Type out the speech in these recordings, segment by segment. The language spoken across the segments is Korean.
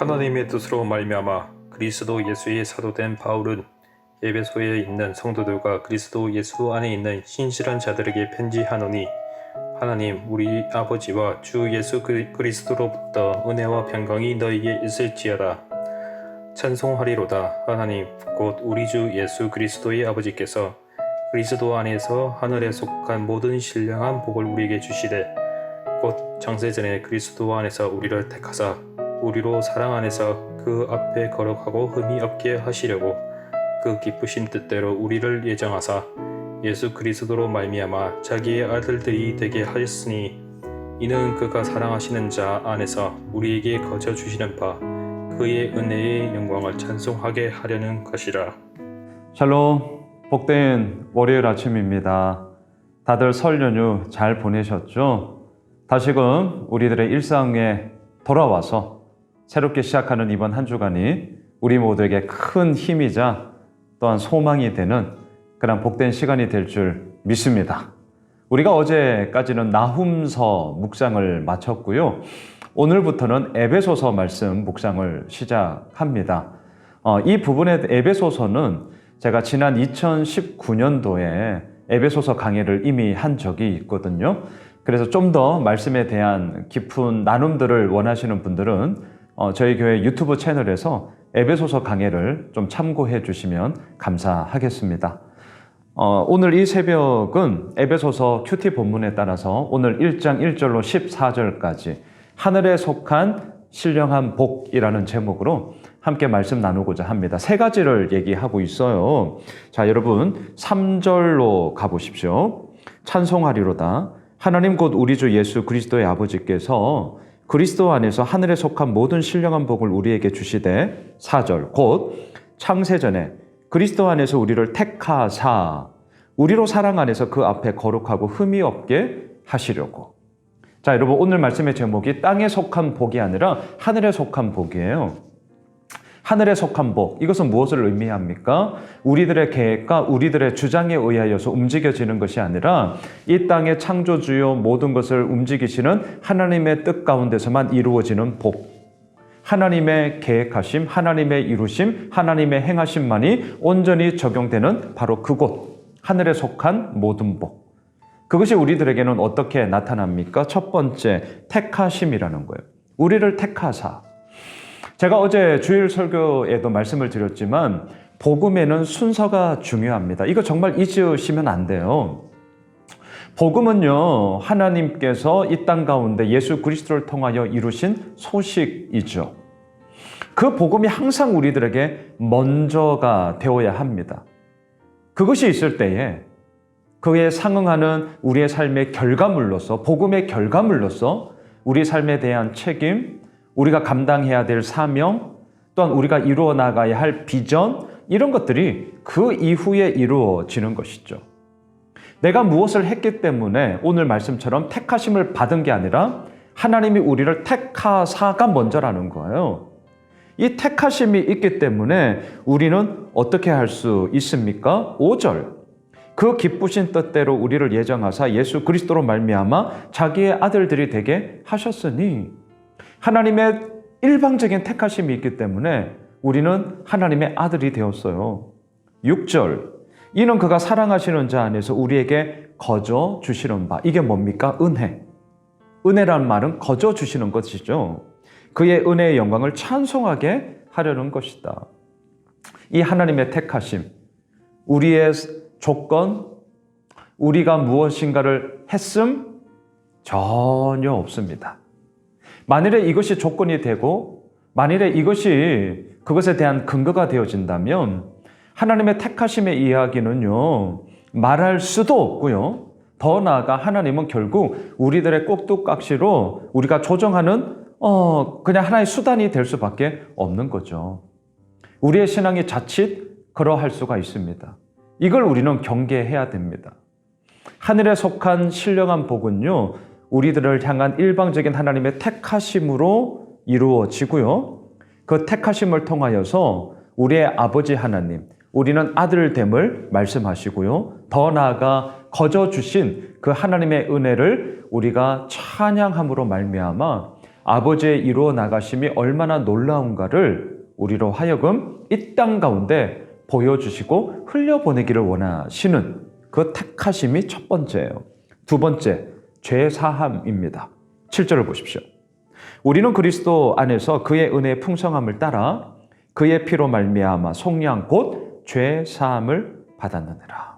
하나님의 뜻으로 말미암아 그리스도 예수의 사도된 바울은 에베소에 있는 성도들과 그리스도 예수 안에 있는 신실한 자들에게 편지하노니, 하나님 우리 아버지와 주 예수 그리스도로부터 은혜와 평강이 너희에게 있을지어다. 찬송하리로다. 하나님 곧 우리 주 예수 그리스도의 아버지께서 그리스도 안에서 하늘에 속한 모든 신령한 복을 우리에게 주시되, 곧 창세전에 그리스도 안에서 우리를 택하사 우리로 사랑 안에서 그 앞에 거룩하고 흠이 없게 하시려고 그 기쁘신 뜻대로 우리를 예정하사 예수 그리스도로 말미암아 자기의 아들들이 되게 하였으니, 이는 그가 사랑하시는 자 안에서 우리에게 거저 주시는 바 그의 은혜의 영광을 찬송하게 하려는 것이라. 샬롬, 복된 월요일 아침입니다. 다들 설 연휴 잘 보내셨죠? 다시금 우리들의 일상에 돌아와서 새롭게 시작하는 이번 한 주간이 우리 모두에게 큰 힘이자 또한 소망이 되는 그런 복된 시간이 될 줄 믿습니다. 우리가 어제까지는 나훔서 묵상을 마쳤고요. 오늘부터는 에베소서 말씀 묵상을 시작합니다. 이 부분의 에베소서는 제가 지난 2019년도에 에베소서 강의를 이미 한 적이 있거든요. 그래서 좀 더 말씀에 대한 깊은 나눔들을 원하시는 분들은 저희 교회 유튜브 채널에서 에베소서 강의를 좀 참고해 주시면 감사하겠습니다. 오늘 이 새벽은 에베소서 큐티 본문에 따라서 오늘 1장 1절로 14절까지 하늘에 속한 신령한 복이라는 제목으로 함께 말씀 나누고자 합니다. 세 가지를 얘기하고 있어요. 자, 여러분 3절로 가보십시오. 찬송하리로다. 하나님 곧 우리 주 예수 그리스도의 아버지께서 그리스도 안에서 하늘에 속한 모든 신령한 복을 우리에게 주시되, 4절 곧 창세전에 그리스도 안에서 우리를 택하사 우리로 사랑 안에서 그 앞에 거룩하고 흠이 없게 하시려고. 자, 여러분 오늘 말씀의 제목이 땅에 속한 복이 아니라 하늘에 속한 복이에요. 하늘에 속한 복, 이것은 무엇을 의미합니까? 우리들의 계획과 우리들의 주장에 의하여서 움직여지는 것이 아니라 이 땅의 창조주요 모든 것을 움직이시는 하나님의 뜻 가운데서만 이루어지는 복. 하나님의 계획하심, 하나님의 이루심, 하나님의 행하심만이 온전히 적용되는 바로 그곳, 하늘에 속한 모든 복. 그것이 우리들에게는 어떻게 나타납니까? 첫 번째, 택하심이라는 거예요. 우리를 택하사. 제가 어제 주일 설교에도 말씀을 드렸지만 복음에는 순서가 중요합니다. 이거 정말 잊으시면 안 돼요. 복음은요, 하나님께서 이 땅 가운데 예수 그리스도를 통하여 이루신 소식이죠. 그 복음이 항상 우리들에게 먼저가 되어야 합니다. 그것이 있을 때에 그에 상응하는 우리의 삶의 결과물로서, 복음의 결과물로서 우리 삶에 대한 책임, 우리가 감당해야 될 사명, 또한 우리가 이루어 나가야 할 비전, 이런 것들이 그 이후에 이루어지는 것이죠. 내가 무엇을 했기 때문에 오늘 말씀처럼 택하심을 받은 게 아니라 하나님이 우리를 택하사가 먼저라는 거예요. 이 택하심이 있기 때문에 우리는 어떻게 할 수 있습니까? 5절. 그 기쁘신 뜻대로 우리를 예정하사 예수 그리스도로 말미암아 자기의 아들들이 되게 하셨으니, 하나님의 일방적인 택하심이 있기 때문에 우리는 하나님의 아들이 되었어요. 6절. 이는 그가 사랑하시는 자 안에서 우리에게 거저 주시는 바. 이게 뭡니까? 은혜. 은혜라는 말은 거저 주시는 것이죠. 그의 은혜의 영광을 찬송하게 하려는 것이다. 이 하나님의 택하심, 우리의 조건, 우리가 무엇인가를 했음 전혀 없습니다. 만일에 이것이 조건이 되고 만일에 이것이 그것에 대한 근거가 되어진다면 하나님의 택하심의 이야기는요, 말할 수도 없고요. 더 나아가 하나님은 결국 우리들의 꼭두각시로 우리가 조정하는 그냥 하나의 수단이 될 수밖에 없는 거죠. 우리의 신앙이 자칫 그러할 수가 있습니다. 이걸 우리는 경계해야 됩니다. 하늘에 속한 신령한 복은요, 우리들을 향한 일방적인 하나님의 택하심으로 이루어지고요. 그 택하심을 통하여서 우리의 아버지 하나님, 우리는 아들됨을 말씀하시고요. 더 나아가 거저 주신 그 하나님의 은혜를 우리가 찬양함으로 말미암아 아버지의 이루어 나가심이 얼마나 놀라운가를 우리로 하여금 이 땅 가운데 보여주시고 흘려보내기를 원하시는 그 택하심이 첫 번째예요. 두 번째, 죄사함입니다. 7절을 보십시오. 우리는 그리스도 안에서 그의 은혜의 풍성함을 따라 그의 피로 말미암아 속량 곧 죄사함을 받았느니라.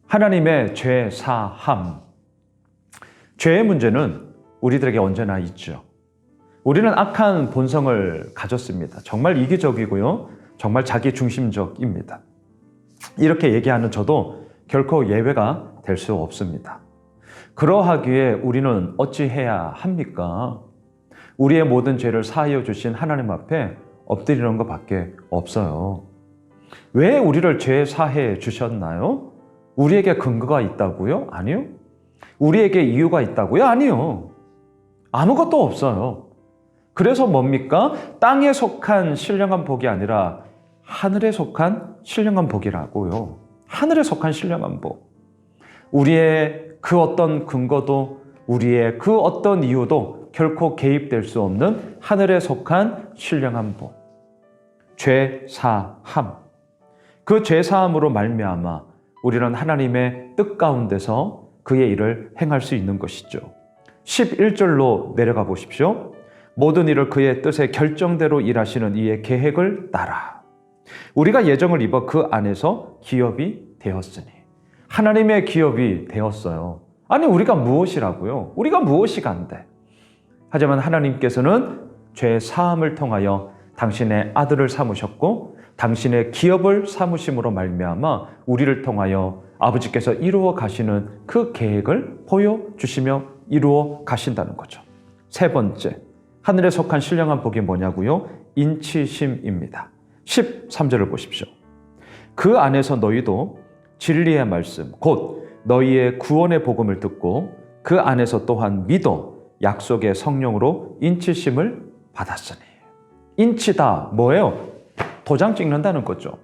하나님의 죄사함. 죄의 문제는 우리들에게 언제나 있죠. 우리는 악한 본성을 가졌습니다. 정말 이기적이고요. 정말 자기중심적입니다. 이렇게 얘기하는 저도 결코 예외가 될 수 없습니다. 그러하기에 우리는 어찌해야 합니까? 우리의 모든 죄를 사하여 주신 하나님 앞에 엎드리는 것밖에 없어요. 왜 우리를 죄 사해 주셨나요? 우리에게 근거가 있다고요? 아니요. 우리에게 이유가 있다고요? 아니요. 아무것도 없어요. 그래서 뭡니까? 땅에 속한 신령한 복이 아니라 하늘에 속한 신령한 복이라고요. 하늘에 속한 신령한 복. 우리의 그 어떤 근거도 우리의 그 어떤 이유도 결코 개입될 수 없는 하늘에 속한 신령한 복. 죄사함. 그 죄사함으로 말미암아 우리는 하나님의 뜻 가운데서 그의 일을 행할 수 있는 것이죠. 11절로 내려가 보십시오. 모든 일을 그의 뜻의 결정대로 일하시는 이의 계획을 따라 우리가 예정을 입어 그 안에서 기업이 되었으니. 하나님의 기업이 되었어요. 아니 우리가 무엇이라고요? 우리가 무엇이 간데. 하지만 하나님께서는 죄 사함을 통하여 당신의 아들을 삼으셨고 당신의 기업을 삼으심으로 말미암아 우리를 통하여 아버지께서 이루어 가시는 그 계획을 보여주시며 이루어 가신다는 거죠. 세 번째, 하늘에 속한 신령한 복이 뭐냐고요? 인치심입니다. 13절을 보십시오. 그 안에서 너희도 진리의 말씀, 곧 너희의 구원의 복음을 듣고 그 안에서 또한 믿어 약속의 성령으로 인치심을 받았으니. 인치다 뭐예요? 도장 찍는다는 거죠.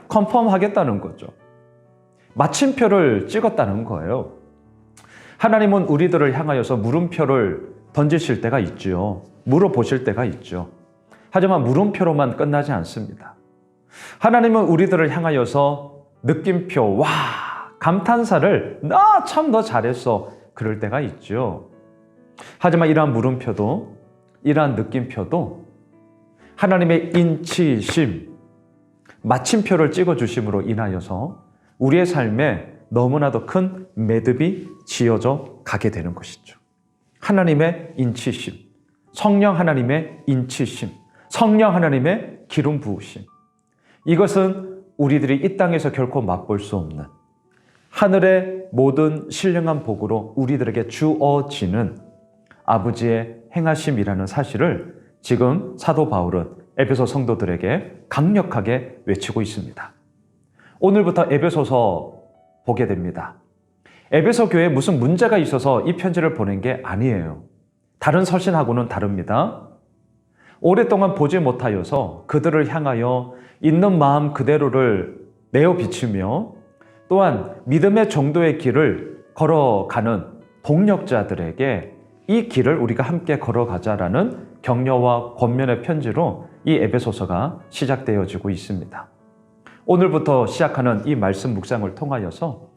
컨펌 하겠다는 거죠. 마침표를 찍었다는 거예요. 하나님은 우리들을 향하여서 물음표를 던지실 때가 있죠. 물어보실 때가 있죠. 하지만 물음표로만 끝나지 않습니다. 하나님은 우리들을 향하여서 느낌표, 와, 감탄사를 나 참 너 잘했어 그럴 때가 있죠. 하지만 이러한 물음표도 이러한 느낌표도 하나님의 인치심, 마침표를 찍어주심으로 인하여서 우리의 삶에 너무나도 큰 매듭이 지어져 가게 되는 것이죠. 하나님의 인치심, 성령 하나님의 인치심, 성령 하나님의 기름 부으심. 이것은 우리들이 이 땅에서 결코 맛볼 수 없는 하늘의 모든 신령한 복으로 우리들에게 주어지는 아버지의 행하심이라는 사실을 지금 사도 바울은 에베소 성도들에게 강력하게 외치고 있습니다. 오늘부터 에베소서 보게 됩니다. 에베소 교회에 무슨 문제가 있어서 이 편지를 보낸 게 아니에요. 다른 서신하고는 다릅니다. 오랫동안 보지 못하여서 그들을 향하여 있는 마음 그대로를 내어 비추며 또한 믿음의 정도의 길을 걸어가는 동력자들에게 이 길을 우리가 함께 걸어가자라는 격려와 권면의 편지로 이 에베소서가 시작되어지고 있습니다. 오늘부터 시작하는 이 말씀 묵상을 통하여서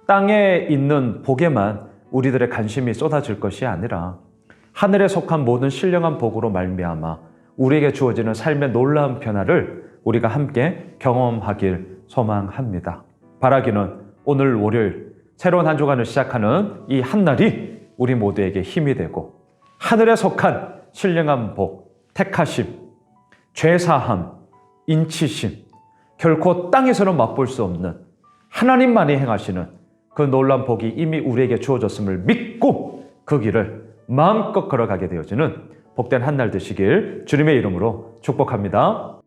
땅에 있는 복에만 우리들의 관심이 쏟아질 것이 아니라 하늘에 속한 모든 신령한 복으로 말미암아 우리에게 주어지는 삶의 놀라운 변화를 우리가 함께 경험하길 소망합니다. 바라기는 오늘 월요일 새로운 한 주간을 시작하는 이 한날이 우리 모두에게 힘이 되고 하늘에 속한 신령한 복, 택하심, 죄사함, 인치심, 결코 땅에서는 맛볼 수 없는 하나님만이 행하시는 그 놀라운 복이 이미 우리에게 주어졌음을 믿고 그 길을 마음껏 걸어가게 되어지는 복된 한날 되시길 주님의 이름으로 축복합니다.